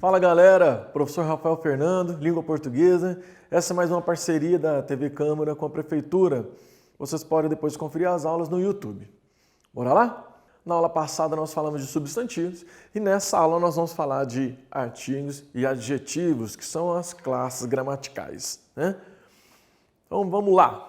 Fala galera, professor Rafael Fernando, língua portuguesa. Essa é mais uma parceria da TV Câmara com a Prefeitura. Vocês podem depois conferir as aulas no YouTube. Bora lá? Na aula passada nós falamos de substantivos e nessa aula nós vamos falar de artigos e adjetivos, que são as classes gramaticais, né? Então vamos lá.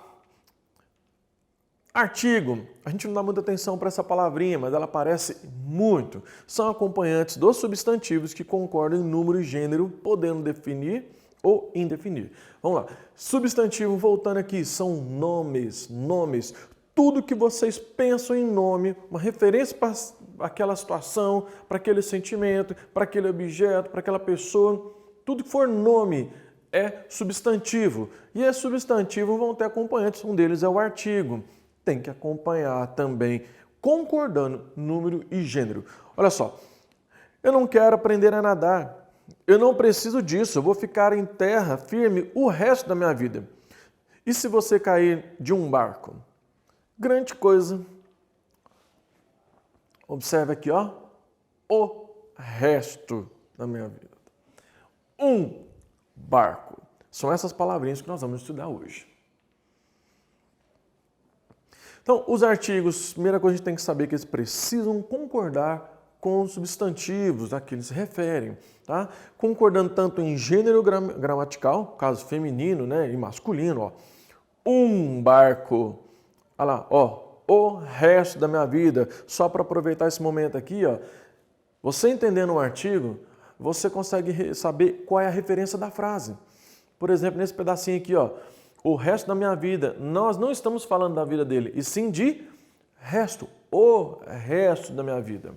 Artigo, a gente não dá muita atenção para essa palavrinha, mas ela aparece muito. São acompanhantes dos substantivos que concordam em número e gênero, podendo definir ou indefinir. Vamos lá. Substantivo, voltando aqui, são nomes. Tudo que vocês pensam em nome, uma referência para aquela situação, para aquele sentimento, para aquele objeto, para aquela pessoa, tudo que for nome é substantivo. E esse substantivo vão ter acompanhantes, um deles é o artigo. Tem que acompanhar também, concordando, número e gênero. Olha só, eu não quero aprender a nadar, eu não preciso disso, eu vou ficar em terra firme o resto da minha vida. E se você cair de um barco? Grande coisa. Observe aqui, ó, o resto da minha vida. Um barco. São essas palavrinhas que nós vamos estudar hoje. Então, os artigos, primeira coisa que a gente tem que saber é que eles precisam concordar com os substantivos a que eles se referem, tá? Concordando tanto em gênero gramatical, caso feminino, né, e masculino, ó. Um barco. Olha lá, ó, o resto da minha vida. Só para aproveitar esse momento aqui, ó, você entendendo um artigo, você consegue saber qual é a referência da frase. Por exemplo, nesse pedacinho aqui, ó, o resto da minha vida, nós não estamos falando da vida dele, e sim de resto, o resto da minha vida.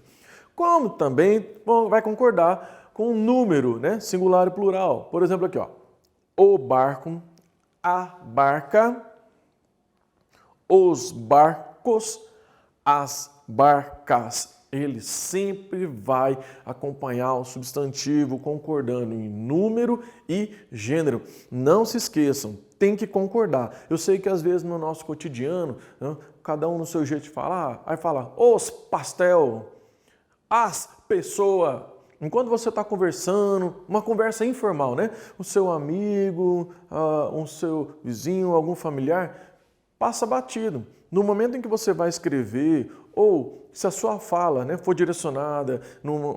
Como também vai concordar com o número, né, singular e plural. Por exemplo, aqui, ó, o barco, a barca, os barcos, as barcas. Ele sempre vai acompanhar o substantivo concordando em número e gênero. Não se esqueçam, tem que concordar. Eu sei que às vezes no nosso cotidiano, né, cada um no seu jeito de falar, aí fala os pastel, as pessoas. Enquanto você está conversando, uma conversa informal, né? O seu amigo, o seu vizinho, algum familiar, passa batido. No momento em que você vai escrever, ou se a sua fala, né, for direcionada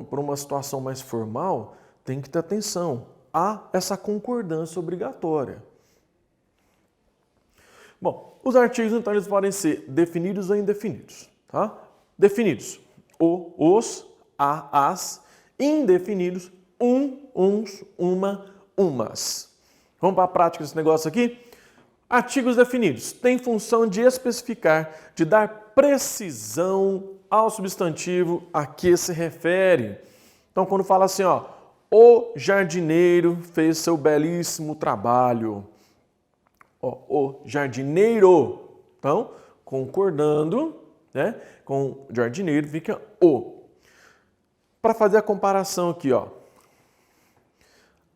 para uma situação mais formal, tem que ter atenção. Há essa concordância obrigatória. Bom, os artigos, então, eles podem ser definidos ou indefinidos. Tá? Definidos, o, os, a, as. Indefinidos, uns, uma, umas. Vamos para a prática desse negócio aqui? Artigos definidos têm função de especificar, de dar precisão ao substantivo a que se refere. Então, quando fala assim, ó, o jardineiro fez seu belíssimo trabalho. Ó, o jardineiro. Então, concordando, né, com o jardineiro, fica o. Para fazer a comparação aqui, ó.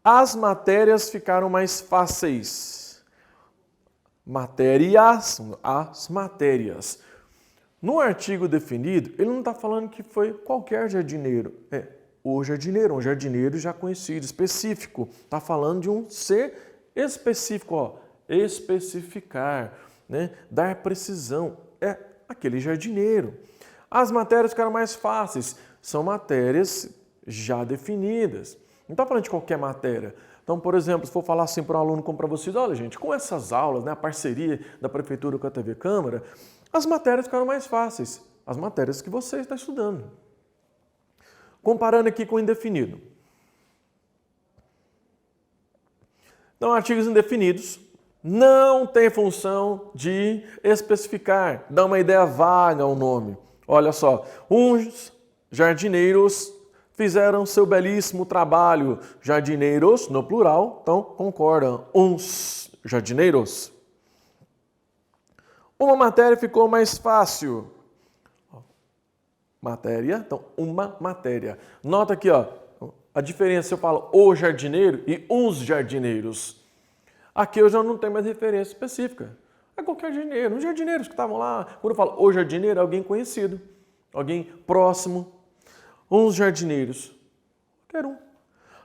As matérias ficaram mais fáceis. Matérias, as matérias. No artigo definido, ele não está falando que foi qualquer jardineiro. É o jardineiro, um jardineiro já conhecido, específico. Está falando de um ser específico, ó. Especificar, né? Dar precisão. É aquele jardineiro. As matérias ficaram mais fáceis. São matérias já definidas. Não está falando de qualquer matéria. Então, por exemplo, se for falar assim para um aluno como para vocês, olha gente, com essas aulas, né, a parceria da Prefeitura com a TV Câmara, as matérias ficaram mais fáceis. As matérias que você está estudando. Comparando aqui com o indefinido. Então, artigos indefinidos não têm função de especificar, dar uma ideia vaga ao nome. Olha só, uns jardineiros fizeram seu belíssimo trabalho. Jardineiros, no plural, então concordam. Uns jardineiros. Uma matéria ficou mais fácil. Matéria, então uma matéria. Nota aqui, ó, a diferença se eu falo o jardineiro e uns jardineiros. Aqui eu já não tenho mais referência específica. É qualquer jardineiro. Os jardineiros que estavam lá, quando eu falo o jardineiro, é alguém conhecido, alguém próximo. Uns jardineiros. Qualquer um.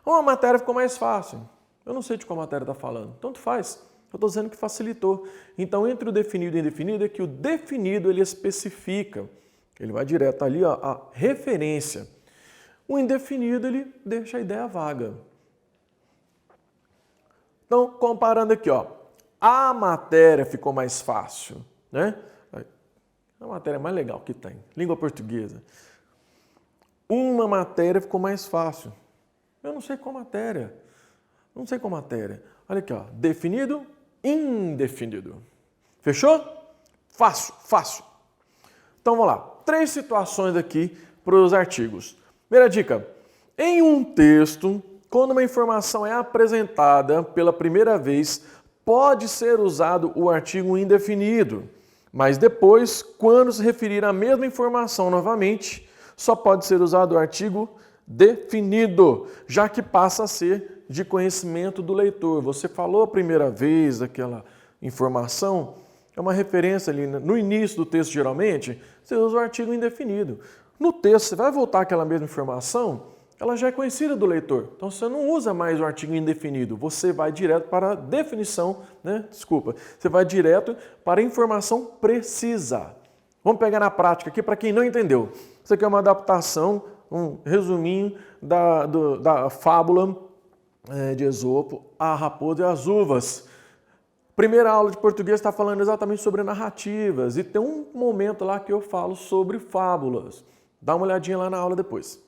Ou a matéria ficou mais fácil. Eu não sei de qual matéria está falando. Tanto faz. Eu estou dizendo que facilitou. Então, entre o definido e o indefinido é que o definido ele especifica. Ele vai direto ali, ó, a referência. O indefinido ele deixa a ideia vaga. Então, comparando aqui, ó, a matéria ficou mais fácil, né? A matéria mais legal que tem, língua portuguesa. Uma matéria ficou mais fácil. Eu não sei qual matéria. Não sei qual matéria. Olha aqui, ó, definido, indefinido. Fechou? Fácil, fácil. Então, vamos lá. 3 situações aqui para os artigos. Primeira dica. Em um texto, quando uma informação é apresentada pela primeira vez, pode ser usado o artigo indefinido, mas depois, quando se referir à mesma informação novamente, só pode ser usado o artigo definido, já que passa a ser de conhecimento do leitor. Você falou a primeira vez daquela informação, é uma referência ali no início do texto, geralmente, você usa o artigo indefinido. No texto, você vai voltar aquela mesma informação, ela já é conhecida do leitor. Então, você não usa mais o artigo indefinido, você vai direto para a definição, né? Desculpa, você vai direto para a informação precisa. Vamos pegar na prática aqui para quem não entendeu. Isso aqui é uma adaptação, um resuminho da fábula de Esopo, A Raposa e as Uvas. Primeira aula de português está falando exatamente sobre narrativas e tem um momento lá que eu falo sobre fábulas. Dá uma olhadinha lá na aula depois.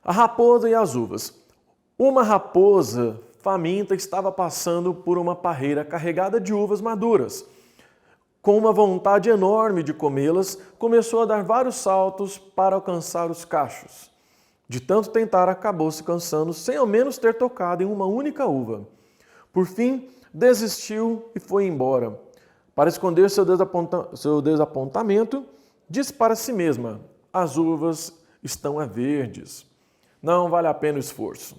A raposa e as uvas. Uma raposa faminta estava passando por uma parreira carregada de uvas maduras. Com uma vontade enorme de comê-las, começou a dar vários saltos para alcançar os cachos. De tanto tentar, acabou se cansando, sem ao menos ter tocado em uma única uva. Por fim, desistiu e foi embora. Para esconder seu desapontamento, disse para si mesma: as uvas estão verdes. Não vale a pena o esforço.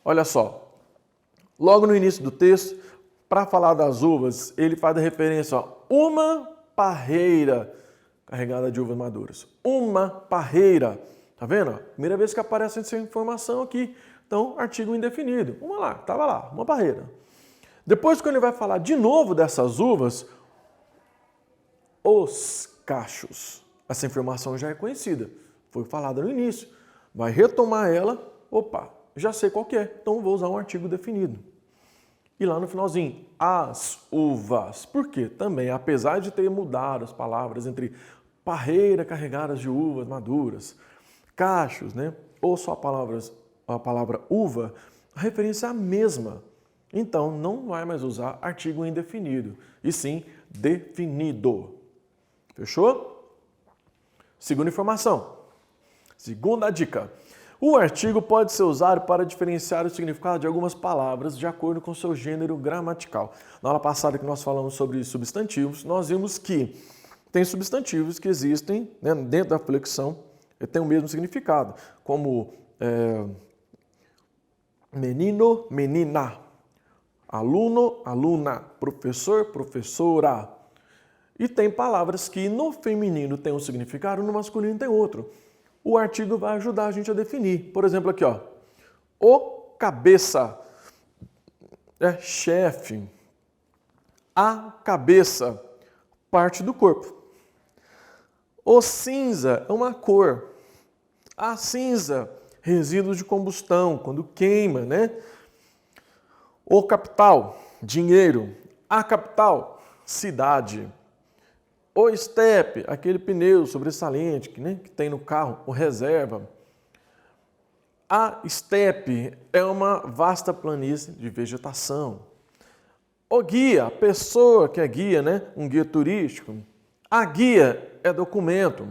Olha só, logo no início do texto, para falar das uvas, ele faz a referência a uma parreira carregada de uvas maduras. Uma parreira. Tá vendo? Primeira vez que aparece essa informação aqui. Então, artigo indefinido. Vamos lá, estava lá, uma parreira. Depois, quando ele vai falar de novo dessas uvas, os cachos. Essa informação já é conhecida. Foi falada no início. Vai retomar ela. Opa, já sei qual que é. Então, vou usar um artigo definido. E lá no finalzinho, as uvas. Por quê? Também, apesar de ter mudado as palavras entre parreira carregadas de uvas maduras, cachos, né? Ou só a palavra uva, a referência é a mesma. Então, não vai mais usar artigo indefinido, e sim definido. Fechou? Segunda informação. Segunda dica. O artigo pode ser usado para diferenciar o significado de algumas palavras de acordo com seu gênero gramatical. Na aula passada que nós falamos sobre substantivos, nós vimos que tem substantivos que existem, né, dentro da flexão e tem o mesmo significado, como menino, menina, aluno, aluna, professor, professora. E tem palavras que no feminino tem um significado, no masculino tem outro. O artigo vai ajudar a gente a definir. Por exemplo, aqui, ó, o cabeça é chefe, a cabeça, parte do corpo. O cinza é uma cor. A cinza, resíduos de combustão, quando queima, né? O capital, dinheiro. A capital, cidade. O estepe, aquele pneu sobressalente que tem no carro, o reserva. A estepe é uma vasta planície de vegetação. O guia, a pessoa que é guia, né? Um guia turístico. A guia é documento.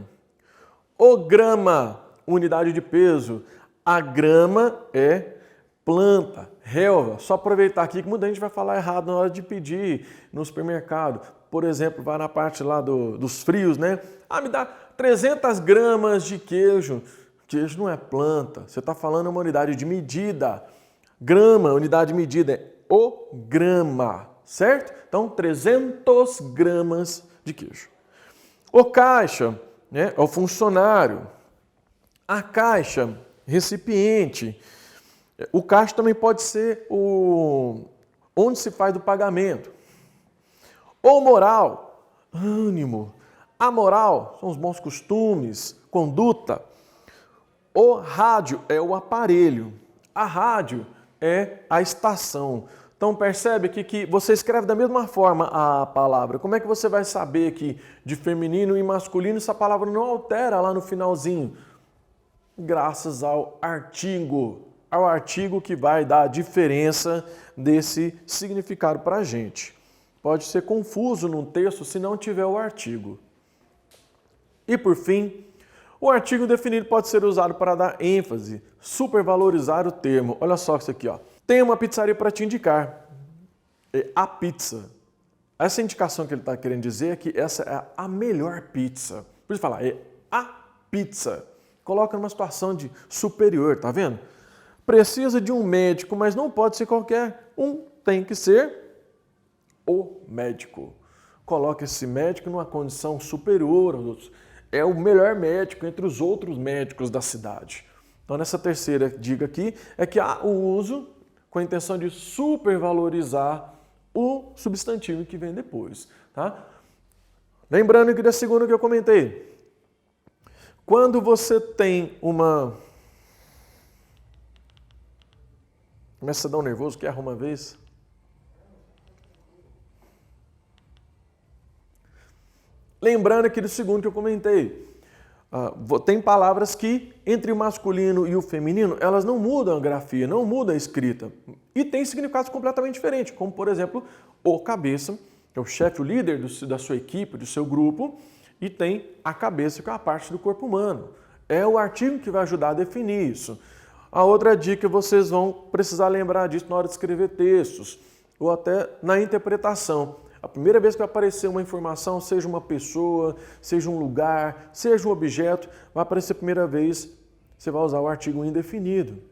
O grama, unidade de peso. A grama é planta, relva. Só aproveitar aqui que muita gente vai falar errado na hora de pedir no supermercado. Por exemplo, vai na parte lá dos frios, né? Ah, me dá 300 gramas de queijo. Queijo não é planta. Você está falando uma unidade de medida. Grama, unidade de medida é o grama, certo? Então, 300 gramas de queijo. O caixa, né, é o funcionário. A caixa, recipiente. O caixa também pode ser onde se faz o pagamento. O moral, ânimo. Amoral são os bons costumes, conduta. O rádio é o aparelho. A rádio é a estação. Então percebe aqui que você escreve da mesma forma a palavra. Como é que você vai saber que de feminino e masculino essa palavra não altera lá no finalzinho? Graças ao artigo. Ao artigo que vai dar a diferença desse significado para a gente. Pode ser confuso num texto se não tiver o artigo. E por fim, o artigo definido pode ser usado para dar ênfase, supervalorizar o termo. Olha só isso aqui, ó. Tem uma pizzaria para te indicar. É a pizza. Essa indicação que ele está querendo dizer é que essa é a melhor pizza. Por isso falar, é a pizza. Coloca numa situação de superior, tá vendo? Precisa de um médico, mas não pode ser qualquer um. Tem que ser o médico. Coloca esse médico numa condição superior aos outros. É o melhor médico entre os outros médicos da cidade. Então, nessa terceira dica aqui, é que há o uso com a intenção de supervalorizar o substantivo que vem depois. Tá? Lembrando que da segunda que eu comentei, quando você tem uma... Começa a dar um nervoso, quer arrumar uma vez? Lembrando aqui do segundo que eu comentei, tem palavras que, entre o masculino e o feminino, elas não mudam a grafia, não mudam a escrita. E tem significados completamente diferentes, como, por exemplo, o cabeça, que é o chefe, o líder da sua equipe, do seu grupo, e tem a cabeça, que é a parte do corpo humano. É o artigo que vai ajudar a definir isso. A outra dica, vocês vão precisar lembrar disso na hora de escrever textos, ou até na interpretação. A primeira vez que vai aparecer uma informação, seja uma pessoa, seja um lugar, seja um objeto, vai aparecer a primeira vez, você vai usar o artigo indefinido.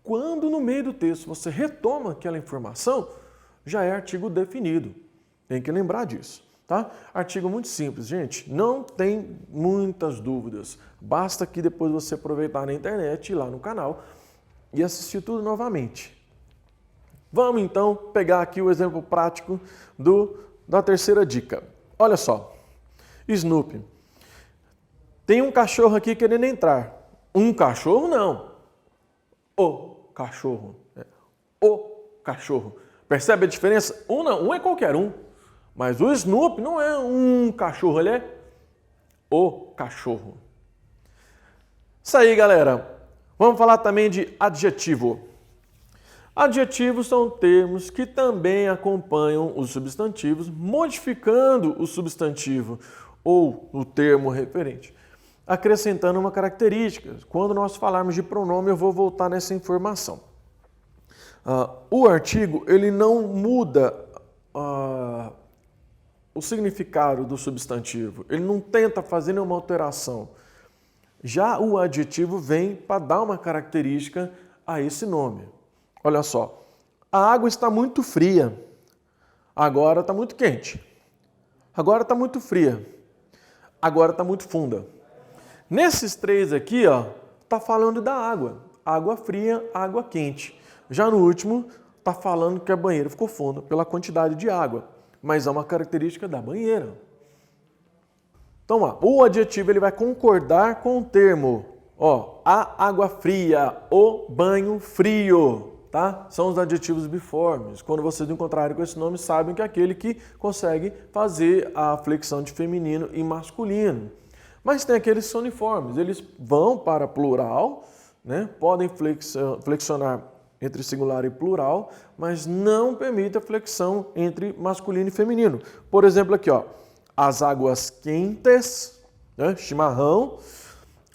Quando no meio do texto você retoma aquela informação, já é artigo definido. Tem que lembrar disso, tá? Artigo muito simples, gente. Não tem muitas dúvidas. Basta que depois você aproveitar na internet, ir lá no canal e assistir tudo novamente. Vamos então pegar aqui o exemplo prático da terceira dica. Olha só, Snoopy. Tem um cachorro aqui querendo entrar. Um cachorro não. O cachorro. O cachorro. Percebe a diferença? Um não, um é qualquer um. Mas o Snoopy não é um cachorro, ele é o cachorro. Isso aí, galera. Vamos falar também de adjetivo. Adjetivos são termos que também acompanham os substantivos, modificando o substantivo ou o termo referente, acrescentando uma característica. Quando nós falarmos de pronome, eu vou voltar nessa informação. O artigo, ele não muda o significado do substantivo, ele não tenta fazer nenhuma alteração. Já o adjetivo vem para dar uma característica a esse nome. Olha só, a água está muito fria, agora está muito quente. Agora está muito fria, agora está muito funda. Nesses três aqui, ó, está falando da água. Água fria, água quente. Já no último, está falando que a banheira ficou funda pela quantidade de água. Mas é uma característica da banheira. Então, ó, o adjetivo ele vai concordar com o termo. Ó, a água fria, o banho frio. Tá? São os adjetivos biformes. Quando vocês encontrarem com esse nome, sabem que é aquele que consegue fazer a flexão de feminino e masculino. Mas tem aqueles que são uniformes. Eles vão para plural, né? Podem flexionar entre singular e plural, mas não permite a flexão entre masculino e feminino. Por exemplo, aqui, ó, as águas quentes, né? Chimarrão,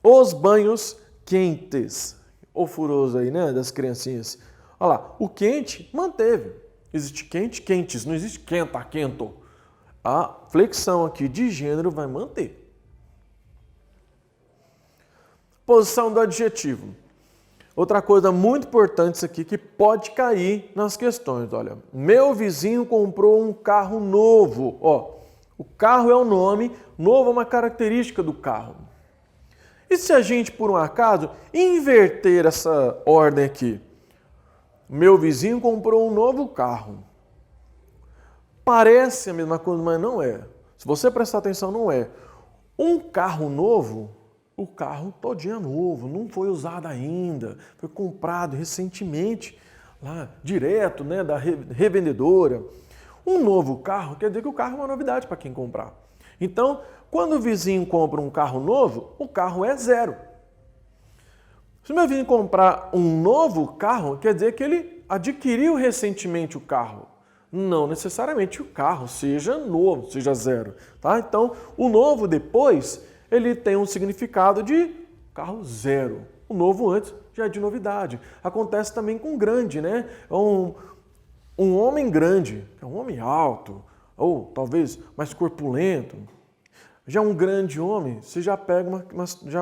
os banhos quentes. O furoso aí, né? Das criancinhas. Olha lá, o quente manteve. Existe quente, quentes, não existe quenta, quento. A flexão aqui de gênero vai manter. Posição do adjetivo. Outra coisa muito importante isso aqui que pode cair nas questões. Olha, meu vizinho comprou um carro novo. Ó, o carro é o nome, novo é uma característica do carro. E se a gente, por um acaso, inverter essa ordem aqui? Meu vizinho comprou um novo carro. Parece a mesma coisa, mas não é. Se você prestar atenção, não é. Um carro novo, o carro todinho é novo, não foi usado ainda, foi comprado recentemente, lá direto, né, da revendedora. Um novo carro quer dizer que o carro é uma novidade para quem comprar. Então, quando o vizinho compra um carro novo, o carro é zero. Se o meu vizinho comprar um novo carro, quer dizer que ele adquiriu recentemente o carro. Não necessariamente o carro seja novo, seja zero. Tá? Então, o novo depois, ele tem um significado de carro zero. O novo antes já é de novidade. Acontece também com grande, né? Um homem grande, é um homem alto, ou talvez mais corpulento. Já um grande homem, você já pega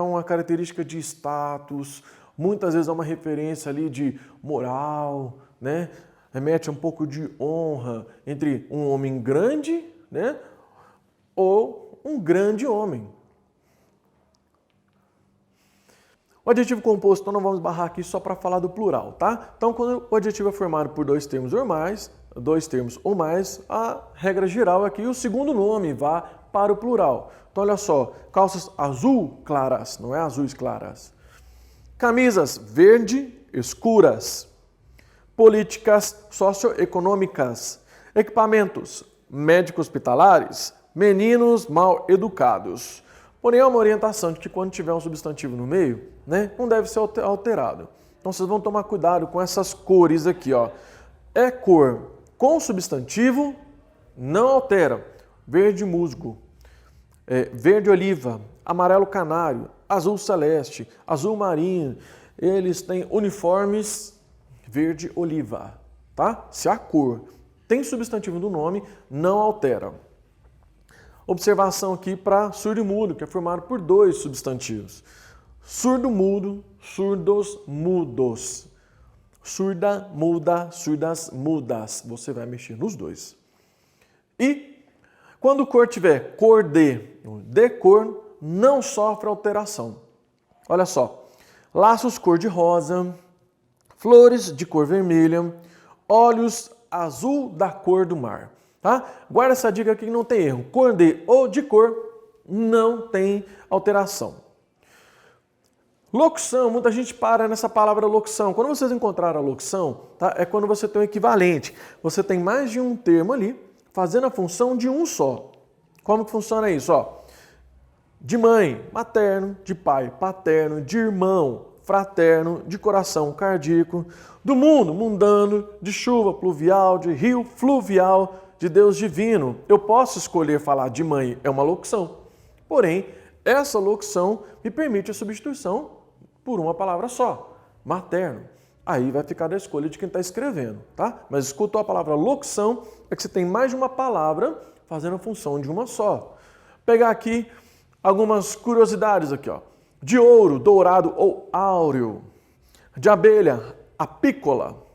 uma característica de status, muitas vezes é uma referência ali de moral, né? Remete a um pouco de honra entre um homem grande, né? Ou um grande homem. O adjetivo composto, então, não vamos barrar aqui só para falar do plural, tá? Então, quando o adjetivo é formado por dois termos ou mais, a regra geral é que o segundo nome vá para o plural. Então, olha só, calças azul claras, não é azuis claras. Camisas verde escuras. Políticas socioeconômicas. Equipamentos médico-hospitalares. Meninos mal educados. Porém, há uma orientação de que quando tiver um substantivo no meio, né, não deve ser alterado. Então, vocês vão tomar cuidado com essas cores aqui, ó. É cor com substantivo, não altera. Verde musgo, verde oliva, amarelo canário, azul celeste, azul marinho. Eles têm uniformes verde oliva, tá? Se a cor tem substantivo no nome, não altera. Observação aqui para surdo e mudo, que é formado por dois substantivos. Surdo, mudo, surdos, mudos. Surda, muda, surdas, mudas. Você vai mexer nos dois. E quando cor tiver cor de cor, não sofre alteração. Olha só. Laços cor de rosa, flores de cor vermelha, olhos azul da cor do mar. Tá? Guarda essa dica aqui que não tem erro. Cor de ou de cor não tem alteração. Locução, muita gente para nessa palavra locução. Quando vocês encontraram a locução, tá? É quando você tem um equivalente. Você tem mais de um termo ali, fazendo a função de um só. Como que funciona isso? Ó, de mãe, materno, de pai, paterno, de irmão, fraterno, de coração, cardíaco, do mundo, mundano, de chuva, pluvial, de rio, fluvial, de Deus divino. Eu posso escolher falar de mãe, é uma locução. Porém, essa locução me permite a substituição por uma palavra só, materno. Aí vai ficar da escolha de quem está escrevendo, tá? Mas escutou a palavra locução, é que você tem mais de uma palavra fazendo a função de uma só. Pegar aqui algumas curiosidades aqui, ó. De ouro, dourado ou áureo. De abelha, apícola.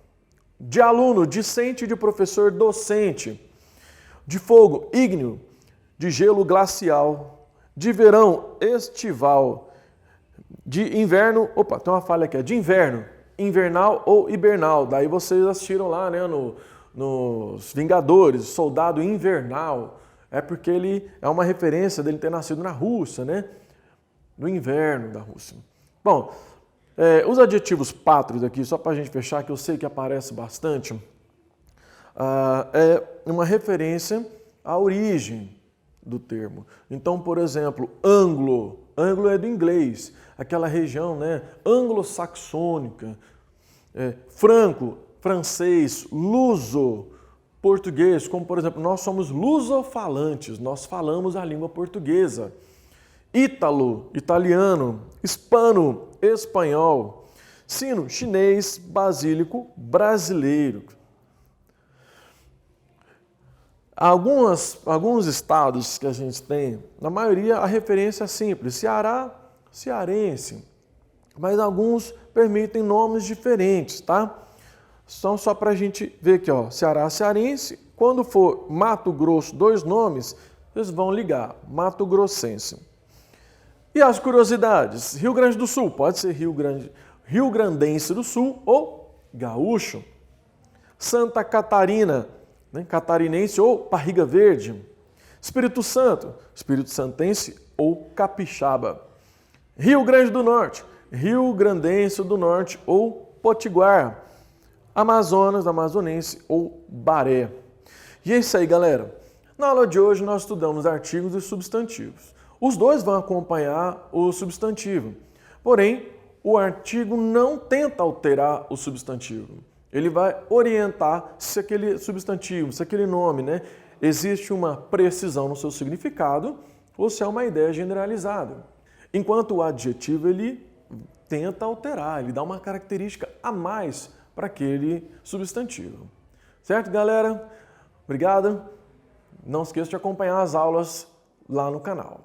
De aluno, discente, de professor, docente. De fogo, ígneo. De gelo, glacial. De verão, estival. De inverno, opa, tem uma falha aqui, de inverno, invernal ou hibernal. Daí vocês assistiram lá, né, nos Vingadores, Soldado Invernal. É porque ele é uma referência dele ter nascido na Rússia, né? No inverno da Rússia. Bom, os adjetivos pátrios aqui, só para a gente fechar, que eu sei que aparece bastante, é uma referência à origem do termo. Então, por exemplo, anglo é do inglês, aquela região, né, anglo-saxônica. Franco, francês, luso, português, como por exemplo, nós somos lusofalantes, nós falamos a língua portuguesa. Ítalo, italiano, hispano, espanhol. Sino, chinês, basílico, brasileiro. Alguns estados que a gente tem, na maioria a referência é simples, Ceará, cearense, mas alguns permitem nomes diferentes, tá? Então, só para a gente ver aqui, ó, Ceará, cearense, quando for Mato Grosso, dois nomes, eles vão ligar, Mato Grossense. E as curiosidades, Rio Grande do Sul, pode ser Rio Grandense do Sul ou Gaúcho. Santa Catarina, né? Catarinense ou barriga verde. Espírito Santo, Espírito Santense ou capixaba. Rio Grande do Norte, Rio Grandense do Norte ou potiguar. Amazonas, amazonense ou baré. E é isso aí, galera. Na aula de hoje nós estudamos artigos e substantivos. Os dois vão acompanhar o substantivo. Porém, o artigo não tenta alterar o substantivo. Ele vai orientar se aquele substantivo, se aquele nome, né, existe uma precisão no seu significado ou se é uma ideia generalizada. Enquanto o adjetivo ele tenta alterar, ele dá uma característica a mais para aquele substantivo. Certo, galera? Obrigado. Não esqueça de acompanhar as aulas lá no canal.